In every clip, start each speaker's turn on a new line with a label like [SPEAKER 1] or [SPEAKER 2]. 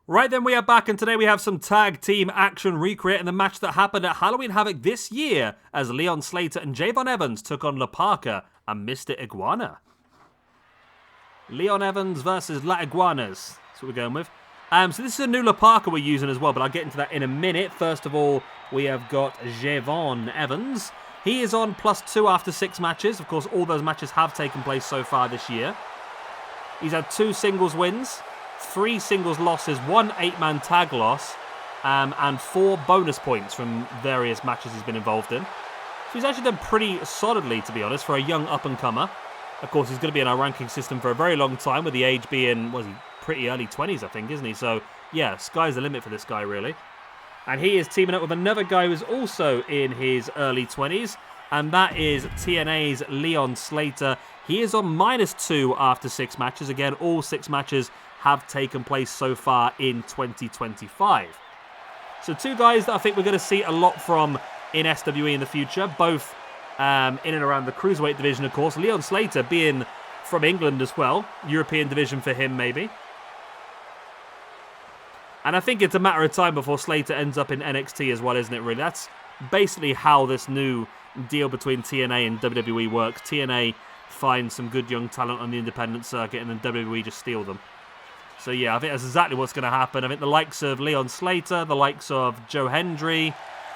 [SPEAKER 1] Right then, we are back, and today we have some tag team action recreating the match that happened at Halloween Havoc this year as Leon Slater and Je'Von Evans took on La Parka and Mr Iguana. Leon Evans versus La Iguanas. That's what we're going with. So this is a new La Parka we're using as well, but I'll get into that in a minute. First of all, we have got Je'Von Evans. He is on +2 after 6 matches. Of course, all those matches have taken place so far this year. He's had 2 singles wins, 3 singles losses, 1 8-man tag loss, and 4 bonus points from various matches he's been involved in. So he's actually done pretty solidly, to be honest, for a young up-and-comer. Of course, he's going to be in our ranking system for a very long time, with the age being, was he pretty early 20s, I think, isn't he? So, yeah, sky's the limit for this guy, really. And he is teaming up with another guy who's also in his early 20s, and that is TNA's Leon Slater. He is on -2 after 6 matches. Again, all 6 matches have taken place so far in 2025. So 2 guys that I think we're going to see a lot from in SWE in the future, both in and around the Cruiserweight division, of course. Leon Slater being from England as well. European division for him, maybe. And I think it's a matter of time before Slater ends up in NXT as well, isn't it, really? That's basically how this new deal between TNA and WWE works. TNA finds some good young talent on the independent circuit, and then WWE just steal them. So yeah, I think that's exactly what's going to happen. I think the likes of Leon Slater, the likes of Joe Hendry,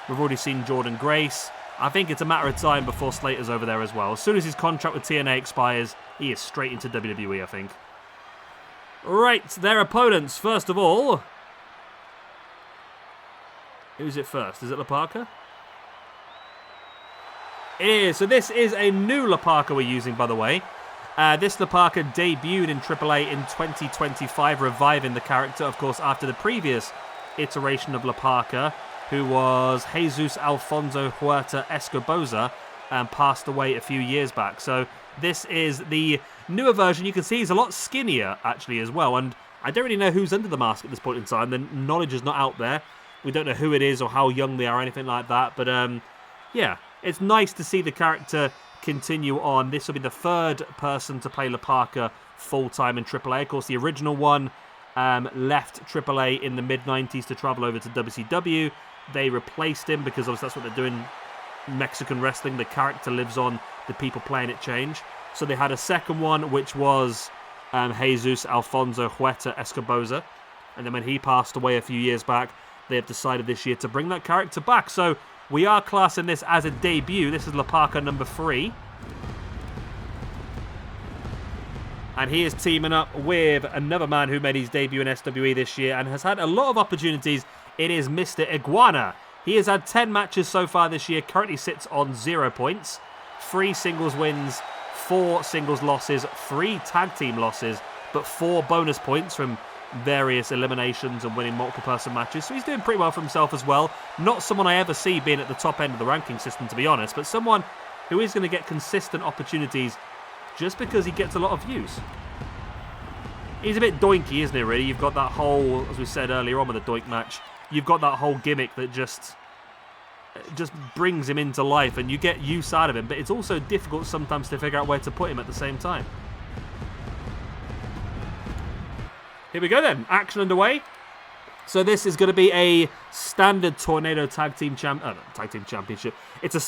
[SPEAKER 1] we've already seen Jordan Grace. I think it's a matter of time before Slater's over there as well. As soon as his contract with TNA expires, he is straight into WWE, I think. Right, their opponents, first of all. Who's it first? Is it La Parka? It is. So this is a new La Parka we're using, by the way. This La Parka debuted in AAA in 2025, reviving the character, of course, after the previous iteration of La Parka, who was Jesus Alfonso Huerta Escoboza, and passed away a few years back. So this is the newer version. You can see he's a lot skinnier, actually, as well. And I don't really know who's under the mask at this point in time. The knowledge is not out there. We don't know who it is or how young they are or anything like that. But, yeah, it's nice to see the character continue on. This will be the 3rd person to play La Parka full-time in AAA. Of course, the original one left AAA in the mid-90s to travel over to WCW. They replaced him because obviously that's what they're doing in Mexican wrestling. The character lives on, the people playing it change. So they had a second one, which was Jesus Alfonso Huerta Escoboza. And then when he passed away a few years back, they have decided this year to bring that character back. So we are classing this as a debut. This is La Parka number 3. And he is teaming up with another man who made his debut in SWE this year and has had a lot of opportunities. It is Mr Iguana. He has had 10 matches so far this year, currently sits on 0 points. 3 singles wins, 4 singles losses, 3 tag team losses, but 4 bonus points from various eliminations and winning multiple person matches. So he's doing pretty well for himself as well. Not someone I ever see being at the top end of the ranking system, to be honest, but someone who is going to get consistent opportunities just because he gets a lot of views. He's a bit doinky, isn't he, really? You've got that whole, as we said earlier on with the doink match, you've got that whole gimmick that just brings him into life and you get use out of him, but it's also difficult sometimes to figure out where to put him at the same time. Here we go then, action underway. So this is going to be a standard Tornado Tag Team Championship. It's a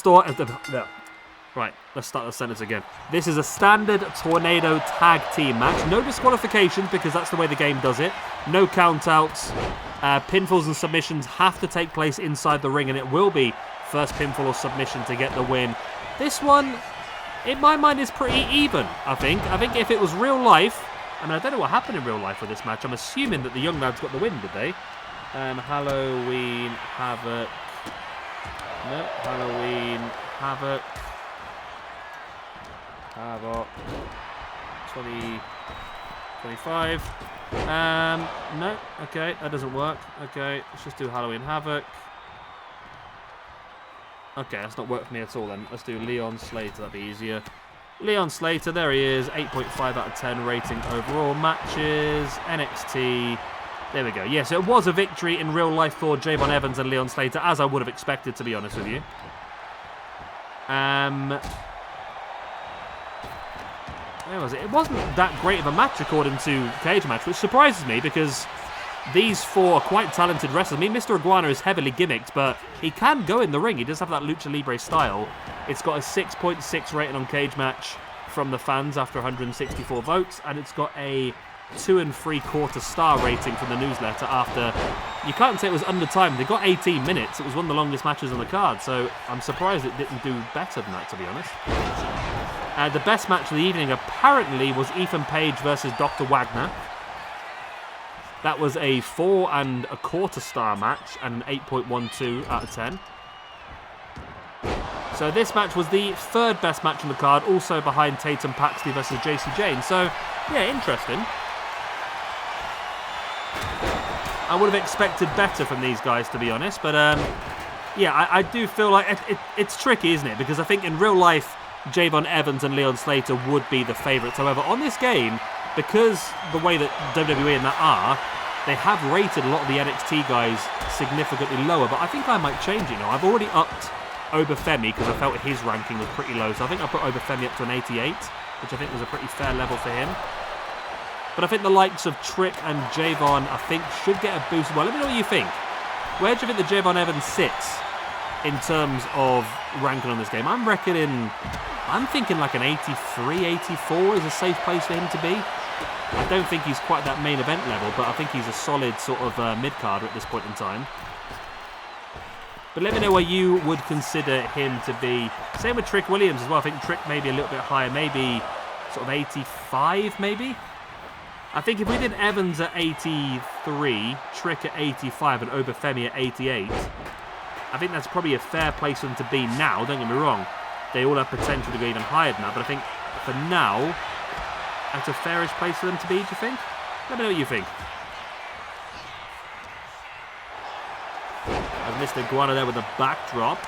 [SPEAKER 1] Right, let's start the sentence again. This is a standard Tornado Tag Team match. No disqualifications because that's the way the game does it. No countouts. Pinfalls and submissions have to take place inside the ring, and it will be first pinfall or submission to get the win. This one, in my mind, is pretty even, I think. I think if it was real life, I mean, I don't know what happened in real life with this match. I'm assuming that the young lads got the win, did they? Halloween Havoc. No, Halloween Havoc. Havoc 2025. No, okay, that doesn't work. Okay, let's just do Halloween Havoc. Okay, that's not worked for me at all then. Let's do Leon Slater, that'd be easier. Leon Slater, there he is, 8.5 out of 10 rating overall. Matches, NXT. There we go. Yes, it was a victory in real life for Je'Von Evans and Leon Slater, as I would have expected, to be honest with you. Where was it? It wasn't that great of a match according to Cage Match, which surprises me because these four are quite talented wrestlers. I mean, Mr Iguana is heavily gimmicked, but he can go in the ring. He does have that lucha libre style. It's got a 6.6 rating on Cage Match from the fans after 164 votes, and it's got a 2 3/4 star rating from the newsletter after, you can't say it was under time. They got 18 minutes. It was one of the longest matches on the card, so I'm surprised it didn't do better than that, to be honest. The best match of the evening apparently was Ethan Page versus Dr. Wagner. That was a 4 1/4 star match and an 8.12 out of 10. So this match was the 3rd best match on the card, also behind Tatum Paxley versus JC Jane. So, yeah, interesting. I would have expected better from these guys, to be honest. But, yeah, I do feel like it's tricky, isn't it? Because I think in real life, Je'Von Evans and Leon Slater would be the favourites. However, on this game, because the way that WWE and that are, they have rated a lot of the NXT guys significantly lower. But I think I might change it now. I've already upped Obafemi because I felt his ranking was pretty low. So I think I put Obafemi up to an 88, which I think was a pretty fair level for him. But I think the likes of Trick and Je'Von, I think, should get a boost. Well, let me know what you think. Where do you think that Je'Von Evans sits in terms of ranking on this game? I'm thinking like an 83, 84 is a safe place for him to be. I don't think he's quite that main event level, but I think he's a solid sort of mid-carder at this point in time. But let me know where you would consider him to be. Same with Trick Williams as well. I think Trick maybe a little bit higher, maybe sort of 85 maybe. I think if we did Evans at 83, Trick at 85 and Obafemi at 88, I think that's probably a fair place for them to be now, don't get me wrong. They all have potential to go even higher than that, but I think for now, that's a fairish place for them to be, do you think? Let me know what you think. As Mr Iguana there with a backdrop.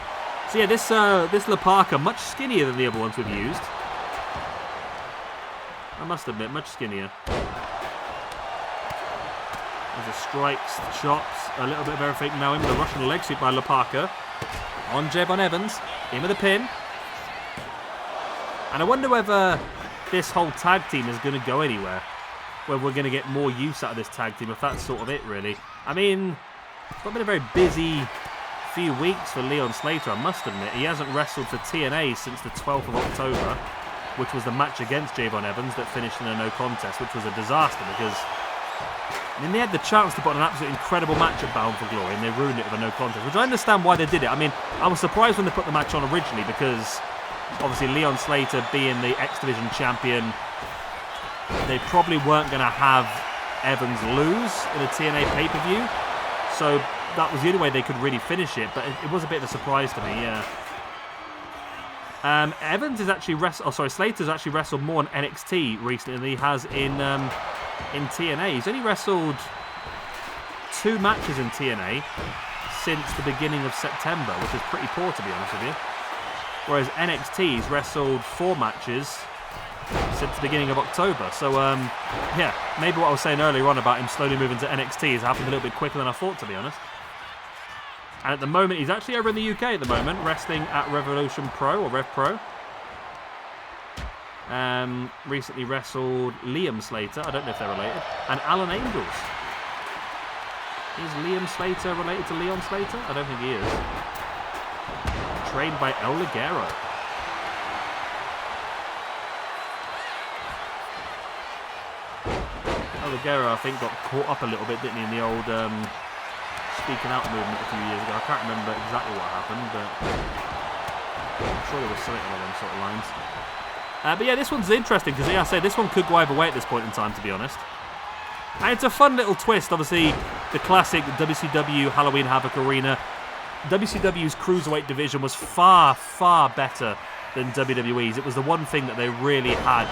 [SPEAKER 1] So yeah, this La Parka, much skinnier than the other ones we've used. I must admit, much skinnier. There's the strikes, the chops, a little bit of everything now in with a Russian leg sweep by La Parka. On Je'Von Evans, in with a pin. And I wonder whether this whole tag team is going to go anywhere. Whether we're going to get more use out of this tag team, if that's sort of it, really. I mean, it's not been a very busy few weeks for Leon Slater, I must admit. He hasn't wrestled for TNA since the 12th of October, which was the match against Je'Von Evans that finished in a no contest, which was a disaster because, I mean, they had the chance to put on an absolutely incredible match at Bound for Glory and they ruined it with a no contest, which I understand why they did it. I mean, I was surprised when they put the match on originally because obviously Leon Slater being the X Division champion, they probably weren't going to have Evans lose in a TNA pay-per-view. So that was the only way they could really finish it, but it was a bit of a surprise to me, yeah. Evans is actually Slater's actually wrestled more in NXT recently than he has in TNA. He's only wrestled 2 matches in TNA since the beginning of September, which is pretty poor, to be honest with you. Whereas NXT, he's wrestled 4 matches since the beginning of October. So, yeah, maybe what I was saying earlier on about him slowly moving to NXT has happened a little bit quicker than I thought, to be honest. And at the moment, he's actually over in the UK at the moment, wrestling at Revolution Pro, or Rev Pro. Recently wrestled Liam Slater, I don't know if they're related, and Alan Angels. Is Liam Slater related to Leon Slater? I don't think he is. Trained by El Ligero. El Ligero, I think, got caught up a little bit, didn't he, in the old speaking out movement a few years ago. I can't remember exactly what happened, but I'm sure there was something along those sort of lines. But yeah, this one's interesting because, yeah, I say this one could go either way at this point in time, to be honest. And it's a fun little twist. Obviously, the classic WCW Halloween Havoc arena. WCW's Cruiserweight division was far, far better than WWE's. It was the one thing that they really had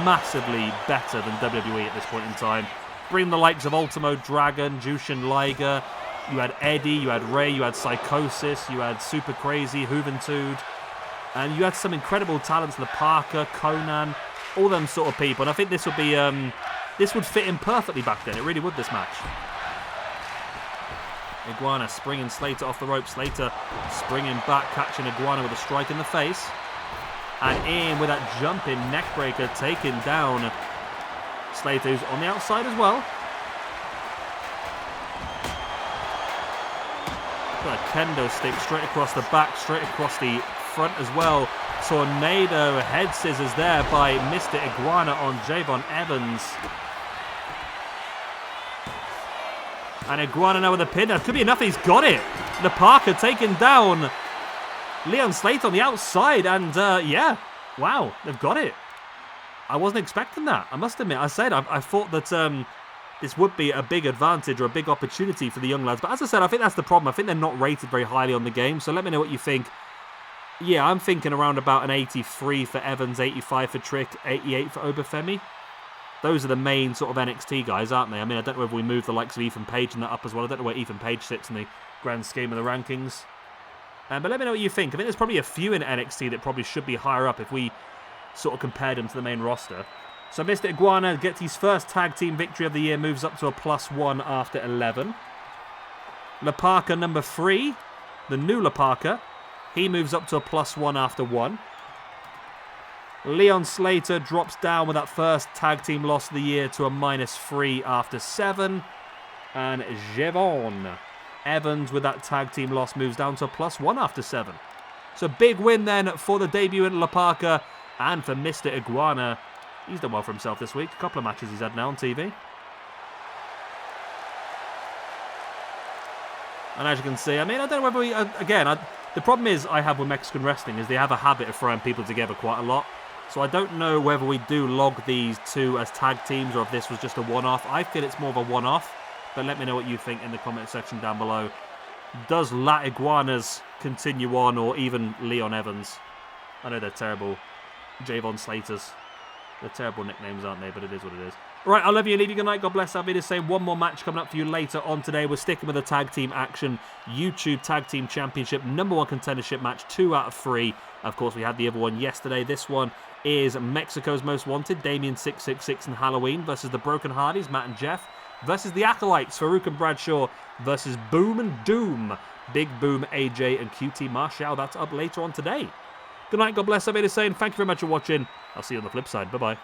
[SPEAKER 1] massively better than WWE at this point in time. Bring the likes of Ultimo Dragon, Jushin Liger, you had Eddie, you had Ray, you had Psychosis, you had Super Crazy, Juventud, and you had some incredible talents, La Parka, Conan, all them sort of people. And I think this would be, this would fit in perfectly back then. It really would, this match. Iguana springing Slater off the rope. Slater springing back, catching Iguana with a strike in the face. And in with that jumping neckbreaker, taking down Slater, who's on the outside as well. Got a kendo stick straight across the back, straight across the front as well. Tornado head scissors there by Mr Iguana on Je'Von Evans. And Iguana now with a pin. That could be enough. He's got it. La Parka taking down Leon Slater on the outside. And yeah, wow, they've got it. I wasn't expecting that. I must admit, I thought that this would be a big advantage or a big opportunity for the young lads. But as I said, I think that's the problem. I think they're not rated very highly on the game. So let me know what you think. Yeah, I'm thinking around about an 83 for Evans, 85 for Trick, 88 for Obafemi. Those are the main sort of NXT guys, aren't they? I mean, I don't know whether we move the likes of Ethan Page in that up as well. I don't know where Ethan Page sits in the grand scheme of the rankings. But let me know what you think. I think there's probably a few in NXT that probably should be higher up if we sort of compared them to the main roster. So Mr Iguana gets his first tag team victory of the year, moves up to a +1 after 11. La Parka number 3, the new La Parka, he moves up to a +1 after 1. Leon Slater drops down with that first tag team loss of the year to a -3 after 7. And Je'Von Evans with that tag team loss moves down to a +1 after 7. So big win then for the debutant La Parka and for Mr Iguana. He's done well for himself this week. A couple of matches he's had now on TV. And as you can see, I mean, I don't know whether we... the problem is I have with Mexican wrestling is they have a habit of throwing people together quite a lot. So I don't know whether we do log these two as tag teams or if this was just a one-off. I feel it's more of a one-off. But let me know what you think in the comment section down below. Does La Iguanas continue on, or even Leon Evans? I know they're terrible. Je'Von Slaters. They're terrible nicknames, aren't they? But it is what it is. Right, I love you and leave you good night. God bless. I'll be the same. One more match coming up for you later on today. We're sticking with the tag team action. YouTube Tag Team Championship. #1 contendership match. 2 out of 3. Of course, we had the other one yesterday. This one is Mexico's Most Wanted. Damien 666 and Halloween versus the Broken Hardys, Matt and Jeff. Versus the Acolytes, Farouk and Bradshaw. Versus Boom and Doom. Big Boom, AJ and QT Marshall. That's up later on today. Good night. God bless. I'll be the same. Thank you very much for watching. I'll see you on the flip side. Bye-bye.